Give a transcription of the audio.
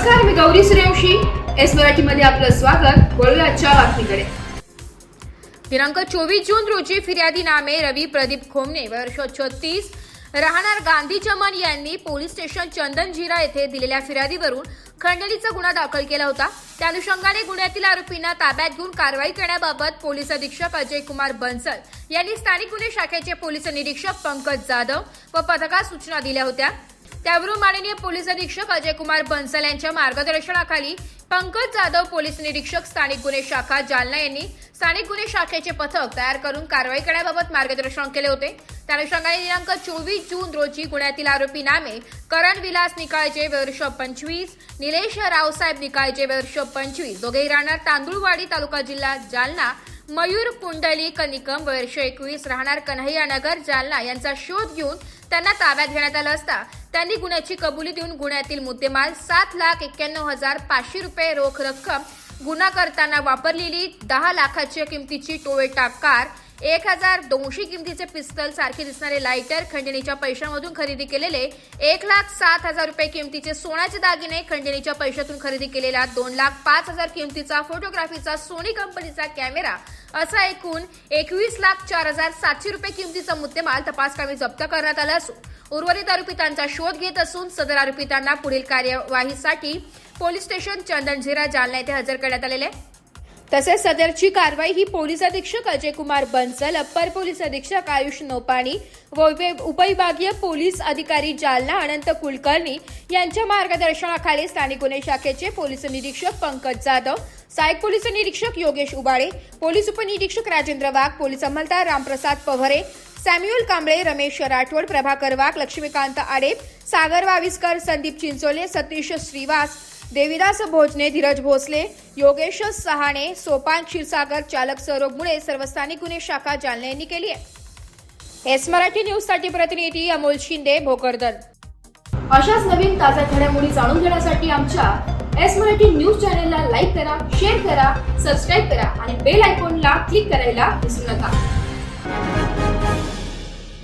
नमस्कार, मी गौरी सूर्यवंशी. एस मराठीमध्ये आपलं स्वागत. वळूया आजच्या बातमीकडे. दिनांक 24 जून रोजी फिर्यादी नामे रवी प्रदीप खोमने वर्ष 36 राहणार गांधी चमन यांनी पोलीस स्टेशन चंदनझिरा येथे दिलेल्या फिर्यादीवरून खंडणीचा गुन्हा दाखल केला होता. त्या अनुषंगाने गुन्ह्यातील आरोपींना ताब्यात घेऊन कारवाई करण्याबाबत पोलीस अधीक्षक अजय कुमार बन्सल यांनी स्थानिक गुन्हे शाखेचे पोलीस निरीक्षक पंकज जाधव व पथकास सूचना दिल्या होत्या. त्यावरून माननीय पोलीस अधीक्षक अजय कुमार बन्सल यांच्या मार्गदर्शनाखाली पंकज जाधव पोलीस निरीक्षक स्थानिक गुन्हे शाखा जालना यांनी स्थानिक गुन्हे शाखेचे पथक तयार करून कारवाई करण्याबाबत मार्गदर्शन केले होते. त्या अनुषंगाने दिनांक 24 जून रोजी गुन्ह्यातील आरोपी नामे करण विलास निकाळजे वर्ष 25, निलेश रावसाहेब निकाळजे वर्ष 25, दोघेही राहणार तांदुळवाडी तालुका जिल्हा जालना, मयूर कुंडली निकम वर्ष 21 राहणार कन्हैया नगर जालना यांचा शोध घेऊन त्यांना ताब्यात घेण्यात आलं असता त्यांनी गुन्ह्याची कबुली देऊन गुन्ह्यातील मुद्देमाल 7,91,500 रुपये रोख रक्कम, गुन्हा करताना वापरलेली 10 लाखाच्या किमतीची टोयोटा कार, 1,200 किमतीचे पिस्तल सारखे दिसणारे लायटर, खंडणीच्या पैशांमधून खरेदी केलेले 1,07,000 रुपये किमतीचे सोन्याचे दागिने, खंडणीच्या पैशातून खरेदी केलेला 2,05,000 किमतीचा फोटोग्राफीचा सोनी कंपनीचा कॅमेरा असा एकूण 21,04,700 रुपये किमतीचा मुद्देमाल तपासकामी जप्त करण्यात आला असून उर्वरित आरोपितांचा शोध घेत असून सदर आरोपितांना पुढील कार्यवाहीसाठी पोलीस स्टेशन चंदनझिरा जालना येथे हजर करण्यात आलेले. तसेच सदरची कारवाई ही पोलीस अधीक्षक अजय कुमार बन्सल, अप्पर पोलीस अधीक्षक आयुष नोपाणी व उपविभागीय पोलीस अधिकारी जालना अनंत कुलकर्णी यांच्या मार्गदर्शनाखाली स्थानिक गुन्हे शाखेचे पोलीस निरीक्षक पंकज जाधव, सहाय्यक पोलीस निरीक्षक योगेश उबाळे, पोलीस उपनिरीक्षक राजेंद्र वाघ, पोलीस अंमलदार रामप्रसाद पवरे, सॅम्युअल कांबळे, रमेश राठोड, प्रभाकर वाघ, लक्ष्मीकांत आडेप, सागर वाविस्कर, संदीप चिंचोले, सतीश श्रीवास, देविदास भोजने, धीरज भोसले, योगेश सहाणे, सोपान क्षीरसागर, चालक सौरभ मुळे सर्व स्थानिक गुन्हे शाखा जालना यांनी केली आहे. एस मराठी न्यूज साठी प्रतिनिधी अमोल शिंदे, भोकरदन. अशाच नवीन ताज्या घडामोडी जाणून घेण्यासाठी आमच्या एस मराठी न्यूज चॅनलला लाईक करा, शेअर करा, सबस्क्राईब करा आणि बेल आयकॉनला क्लिक करायला विसरू नका.